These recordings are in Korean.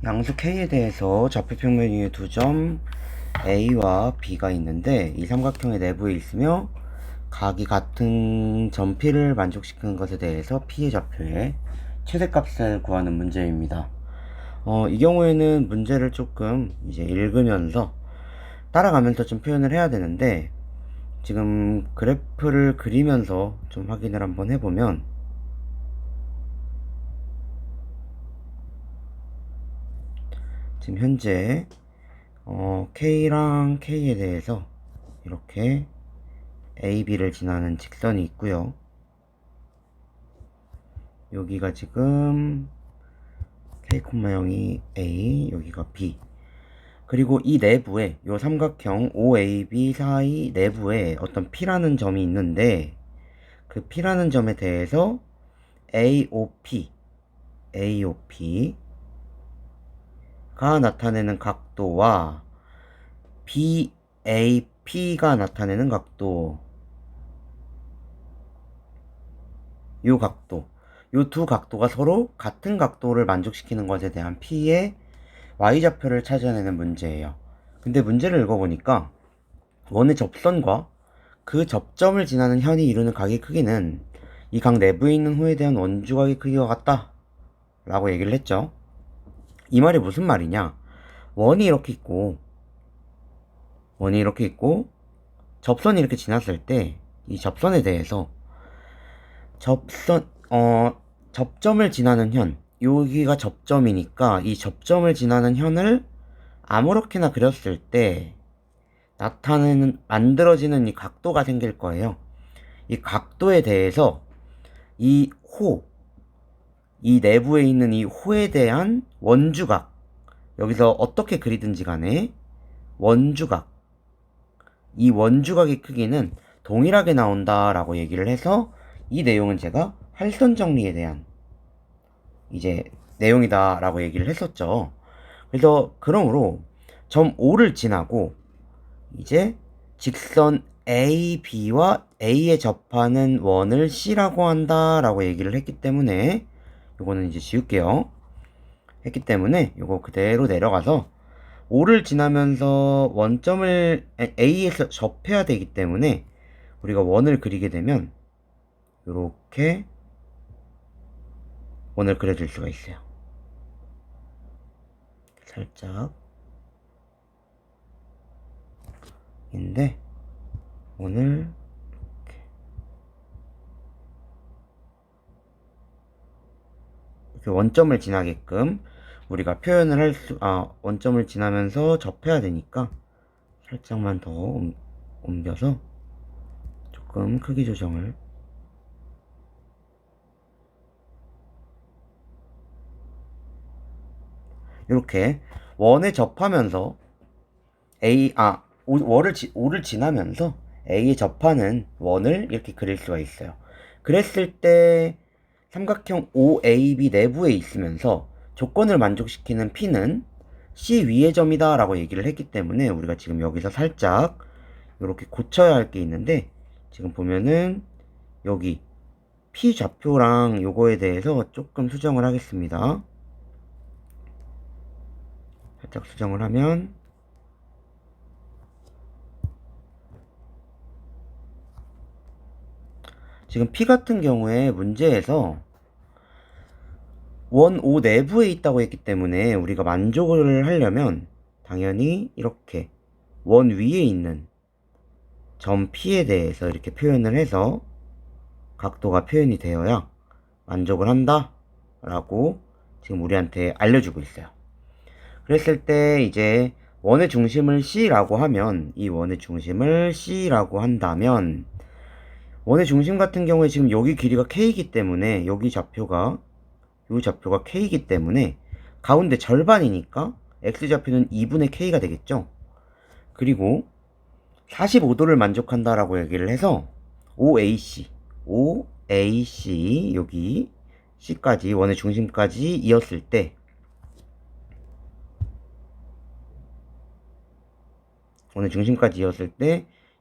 양수 K에 대해서 좌표평면 위에 두 점 A와 B가 있는데 이 삼각형의 내부에 있으며 각이 같은 점 P를 만족시키는 것에 대해서 P의 좌표의 최대값을 구하는 문제입니다. 이 경우에는 문제를 조금 이제 읽으면서 따라가면서 좀 표현을 해야 되는데, 지금 그래프를 그리면서 좀 확인을 한번 해보면 지금 현재 K랑 K에 대해서 이렇게 AB를 지나는 직선이 있고요. 여기가 지금 K, 0이 A, 여기가 B. 그리고 이 내부에 이 삼각형 OAB 사이 내부에 어떤 P라는 점이 있는데, 그 P라는 점에 대해서 AOP가 나타내는 각도와 BAP가 나타내는 각도, 요 각도, 요 두 각도가 서로 같은 각도를 만족시키는 것에 대한 P의 Y좌표를 찾아내는 문제예요. 근데 문제를 읽어보니까 원의 접선과 그 접점을 지나는 현이 이루는 각의 크기는 이 각 내부에 있는 호에 대한 원주각의 크기와 같다 라고 얘기를 했죠. 이 말이 무슨 말이냐, 원이 이렇게 있고 접선이 이렇게 지났을 때 이 접선에 대해서 접점을 지나는 현, 여기가 접점이니까 이 접점을 지나는 현을 아무렇게나 그렸을 때 만들어지는 이 각도가 생길 거예요. 이 각도에 대해서 이 내부에 있는 이 호에 대한 원주각, 여기서 어떻게 그리든지 간에 이 원주각의 크기는 동일하게 나온다라고 얘기를 해서, 이 내용은 제가 활선 정리에 대한 이제 내용이다라고 얘기를 했었죠. 그래서 그러므로 점 O를 지나고 이제 직선 A, B와 A에 접하는 원을 C라고 한다라고 얘기를 했기 때문에 요거는 이제 지울게요. 했기 때문에 요거 그대로 내려가서 O를 지나면서 원점을 A에서 접해야 되기 때문에 우리가 원을 그리게 되면 요렇게 원을 그려줄 수가 있어요. 살짝 인데 원을 이렇게 원점을 지나게끔 우리가 표현을 원점을 지나면서 접해야 되니까 살짝만 더 옮겨서 조금 크기 조정을. 이렇게 원에 접하면서 O를 지나면서 A에 접하는 원을 이렇게 그릴 수가 있어요. 그랬을 때 삼각형 OAB 내부에 있으면서 조건을 만족시키는 P는 C 위의 점이다 라고 얘기를 했기 때문에 우리가 지금 여기서 살짝 이렇게 고쳐야 할 게 있는데, 지금 보면은 여기 P 좌표랑 요거에 대해서 조금 수정을 하겠습니다. 살짝 수정을 하면 지금 P 같은 경우에 문제에서 원 O 내부에 있다고 했기 때문에 우리가 만족을 하려면 당연히 이렇게 원 위에 있는 점 P에 대해서 이렇게 표현을 해서 각도가 표현이 되어야 만족을 한다 라고 지금 우리한테 알려주고 있어요. 그랬을 때 이제 원의 중심을 C라고 하면, 이 원의 중심을 C라고 한다면 원의 중심 같은 경우에 지금 여기 길이가 K이기 때문에 이 좌표가 K이기 때문에 가운데 절반이니까 X좌표는 2분의 K가 되겠죠. 그리고 45도를 만족한다라고 얘기를 해서 OAC 여기 C까지 원의 중심까지 이었을 때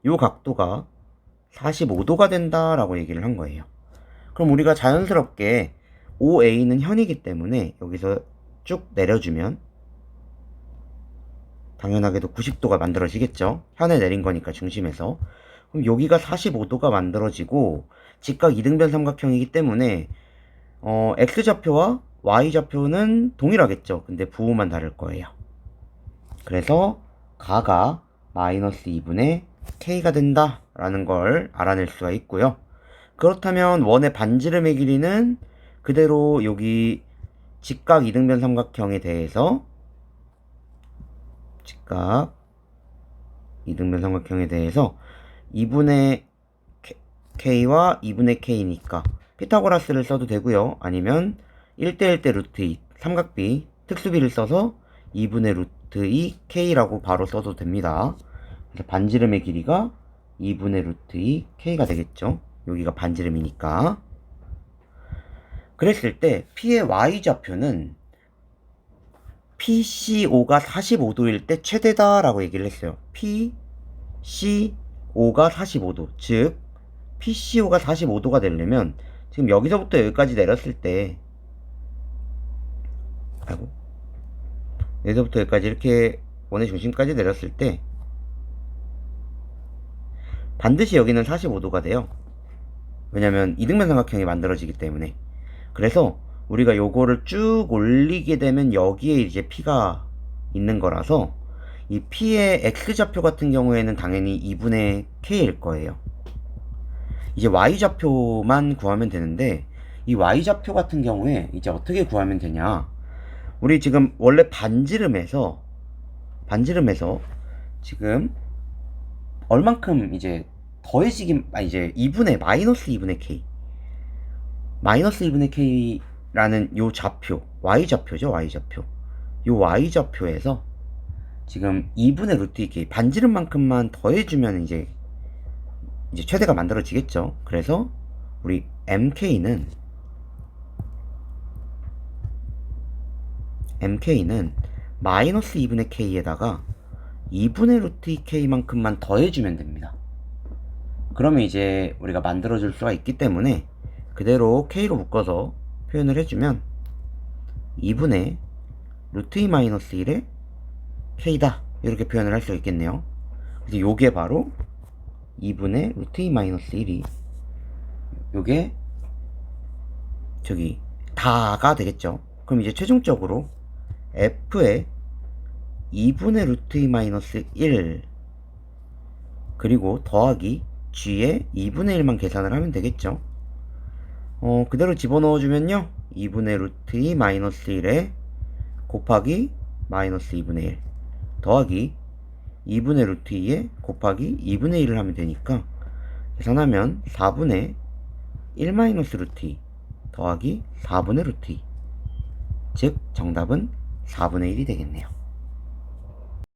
이 각도가 45도가 된다라고 얘기를 한 거예요. 그럼 우리가 자연스럽게 OA는 현이기 때문에 여기서 쭉 내려주면 당연하게도 90도가 만들어지겠죠. 현에 내린 거니까 중심에서. 그럼 여기가 45도가 만들어지고 직각 이등변 삼각형이기 때문에 x좌표와 y좌표는 동일하겠죠. 근데 부호만 다를 거예요. 그래서 가가 마이너스 2분의 k가 된다 라는 걸 알아낼 수가 있고요. 그렇다면 원의 반지름의 길이는 그대로 여기 직각 이등변 삼각형에 대해서 직각 이등변 삼각형에 대해서 2분의 k와 2분의 k니까 피타고라스를 써도 되고요. 아니면 1대1대 루트 2 삼각비 특수비를 써서 2분의 루트 2 k라고 바로 써도 됩니다. 그래서 반지름의 길이가 2분의 루트 2 k가 되겠죠. 여기가 반지름이니까. 그랬을 때 P의 Y좌표는 PCO가 45도일 때 최대다 라고 얘기를 했어요. PCO가 45도. 즉 PCO가 45도가 되려면 지금 여기서부터 여기까지 내렸을 때 여기서부터 여기까지 이렇게 원의 중심까지 내렸을 때 반드시 여기는 45도가 돼요. 왜냐면 이등변 삼각형이 만들어지기 때문에. 그래서 우리가 요거를 쭉 올리게 되면 여기에 이제 P가 있는 거라서 이 P의 X좌표 같은 경우에는 당연히 2분의 K일 거예요. 이제 Y좌표만 구하면 되는데 이 Y좌표 같은 경우에 이제 어떻게 구하면 되냐. 우리 지금 원래 반지름에서 지금 얼만큼 이제 더해지기 이제 2분의 마이너스 2분의 K 마이너스 2분의 K라는 요 좌표 Y좌표죠. Y좌표 요 Y좌표에서 지금 2분의 루트 2K 반지름만큼만 더해주면 이제 최대가 만들어지겠죠. 그래서 우리 MK는 마이너스 2분의 K에다가 2분의 루트 2K만큼만 더해주면 됩니다. 그러면 이제 우리가 만들어줄 수가 있기 때문에 그대로 K로 묶어서 표현을 해주면 2분의 루트 2 마이너스 1의 K다 이렇게 표현을 할 수 있겠네요. 그래서 요게 바로 2분의 루트 2 마이너스 1이 요게 저기 다가 되겠죠. 그럼 이제 최종적으로 F의 2분의 루트 2 마이너스 1 그리고 더하기 G의 2분의 1만 계산을 하면 되겠죠. 그대로 집어넣어주면요 2분의 루트 2 마이너스 1에 곱하기 마이너스 2분의 1 더하기 2분의 루트 2에 곱하기 2분의 1을 하면 되니까 계산하면 4분의 1 마이너스 루트 2 더하기 4분의 루트 2 즉 정답은 4분의 1이 되겠네요.